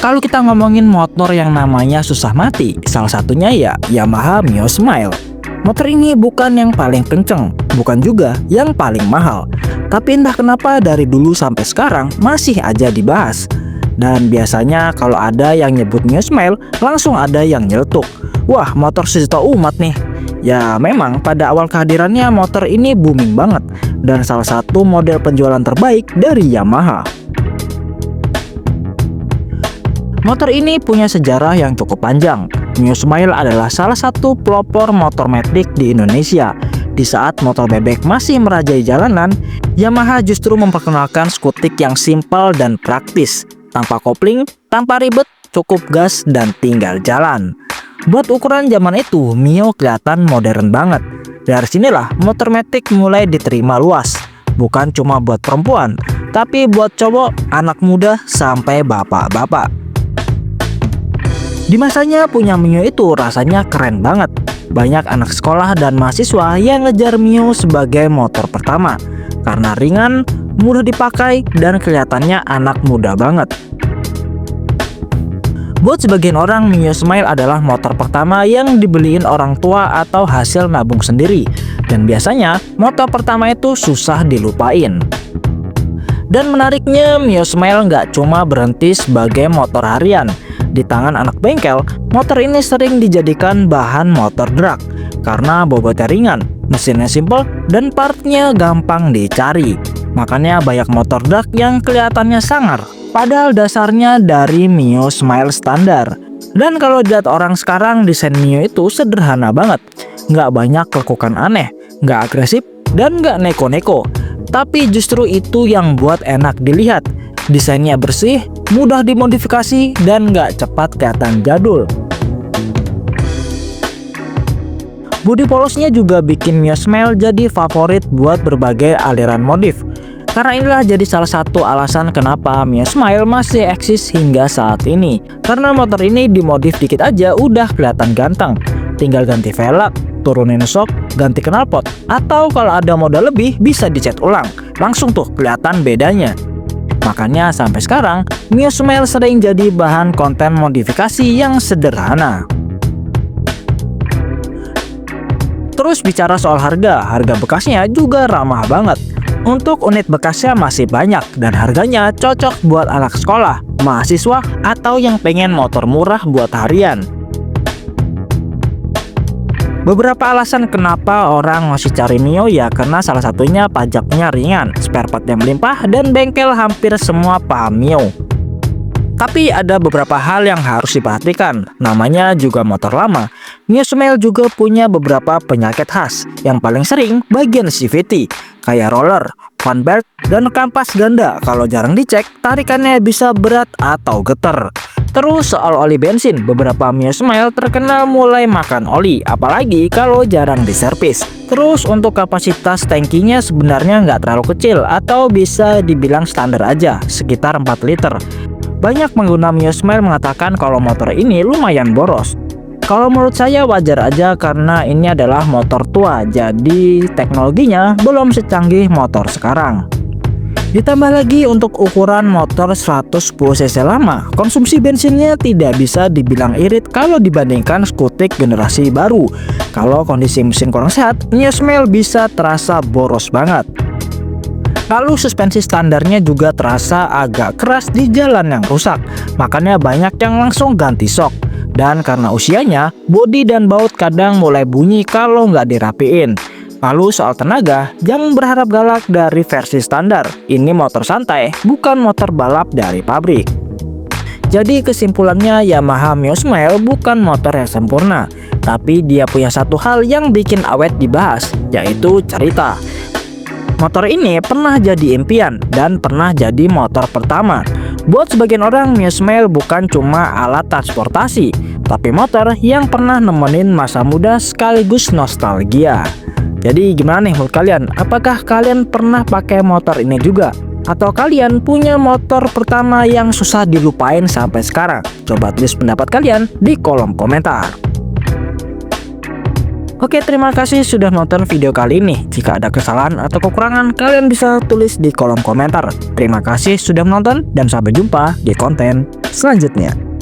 Kalau kita ngomongin motor yang namanya susah mati, salah satunya ya Yamaha Mio Smile. Motor ini bukan yang paling kenceng, bukan juga yang paling mahal. Tapi entah kenapa dari dulu sampai sekarang masih aja dibahas. Dan biasanya kalau ada yang nyebut Mio Smile, langsung ada yang nyeletuk. Wah, motor sejuta umat nih. Ya memang pada awal kehadirannya motor ini booming banget. Dan salah satu model penjualan terbaik dari Yamaha. Motor ini punya sejarah yang cukup panjang. Mio Smile adalah salah satu pelopor motor metik di Indonesia. Di saat motor bebek masih merajai jalanan, Yamaha justru memperkenalkan skutik yang simpel dan praktis. Tanpa kopling, tanpa ribet, cukup gas dan tinggal jalan. Buat ukuran zaman itu, Mio kelihatan modern banget. Dari sinilah motor metik mulai diterima luas. Bukan cuma buat perempuan, tapi buat cowok, anak muda, sampai bapak-bapak. Di masanya punya Mio itu rasanya keren banget. Banyak anak sekolah dan mahasiswa yang ngejar Mio sebagai motor pertama. Karena ringan, mudah dipakai, dan kelihatannya anak muda banget. Buat sebagian orang, Mio Smile adalah motor pertama yang dibeliin orang tua atau hasil nabung sendiri. Dan biasanya, motor pertama itu susah dilupain. Dan menariknya, Mio Smile nggak cuma berhenti sebagai motor harian. Di tangan anak bengkel, motor ini sering dijadikan bahan motor drag karena bobotnya ringan, mesinnya simple, dan partnya gampang dicari. Makanya banyak motor drag yang kelihatannya sangar, padahal dasarnya dari Mio Smile standar. Dan kalau dilihat orang sekarang, desain Mio itu sederhana banget. Nggak banyak lekukan aneh, nggak agresif, dan nggak neko-neko. Tapi justru itu yang buat enak dilihat. Desainnya bersih, mudah dimodifikasi, dan nggak cepat kelihatan jadul. Bodi polosnya juga bikin Mio Smile jadi favorit buat berbagai aliran modif. Karena inilah jadi salah satu alasan kenapa Mio Smile masih eksis hingga saat ini. Karena motor ini dimodif dikit aja udah kelihatan ganteng. Tinggal ganti velg, turunin shock, ganti knalpot, atau kalau ada modal lebih bisa dicat ulang. Langsung tuh kelihatan bedanya. Makanya sampai sekarang, Mio Smile sering jadi bahan konten modifikasi yang sederhana. Terus bicara soal harga bekasnya juga ramah banget. Untuk unit bekasnya masih banyak dan harganya cocok buat anak sekolah, mahasiswa, atau yang pengen motor murah buat harian. Beberapa alasan kenapa orang masih cari Mio ya karena salah satunya pajaknya ringan, spare partnya melimpah, dan bengkel hampir semua paham Mio. Tapi ada beberapa hal yang harus diperhatikan, namanya juga motor lama. Mio Smile juga punya beberapa penyakit khas, yang paling sering bagian CVT, kayak roller, fan belt, dan kampas ganda. Kalau jarang dicek, tarikannya bisa berat atau geter. Terus soal oli bensin, beberapa Mio Smile terkenal mulai makan oli, apalagi kalau jarang diservis. Terus untuk kapasitas tangkinya sebenarnya nggak terlalu kecil atau bisa dibilang standar aja, sekitar 4 liter. Banyak pengguna Mio Smile mengatakan kalau motor ini lumayan boros. Kalau menurut saya wajar aja karena ini adalah motor tua, jadi teknologinya belum secanggih motor sekarang. Ditambah lagi untuk ukuran motor 110cc lama, konsumsi bensinnya tidak bisa dibilang irit kalau dibandingkan skutik generasi baru. Kalau kondisi mesin kurang sehat, Mio Smile bisa terasa boros banget. Lalu suspensi standarnya juga terasa agak keras di jalan yang rusak, makanya banyak yang langsung ganti sok. Dan karena usianya, bodi dan baut kadang mulai bunyi kalau nggak dirapiin. Lalu soal tenaga, jangan berharap galak dari versi standar. Ini motor santai, bukan motor balap dari pabrik. Jadi kesimpulannya Yamaha Mio Smile bukan motor yang sempurna. Tapi dia punya satu hal yang bikin awet dibahas, yaitu cerita. Motor ini pernah jadi impian dan pernah jadi motor pertama. Buat sebagian orang, Mio Smile bukan cuma alat transportasi, tapi motor yang pernah nemenin masa muda sekaligus nostalgia. Jadi gimana nih menurut kalian? Apakah kalian pernah pakai motor ini juga? Atau kalian punya motor pertama yang susah dilupain sampai sekarang? Coba tulis pendapat kalian di kolom komentar. Oke, terima kasih sudah nonton video kali ini. Jika ada kesalahan atau kekurangan, kalian bisa tulis di kolom komentar. Terima kasih sudah menonton dan sampai jumpa di konten selanjutnya.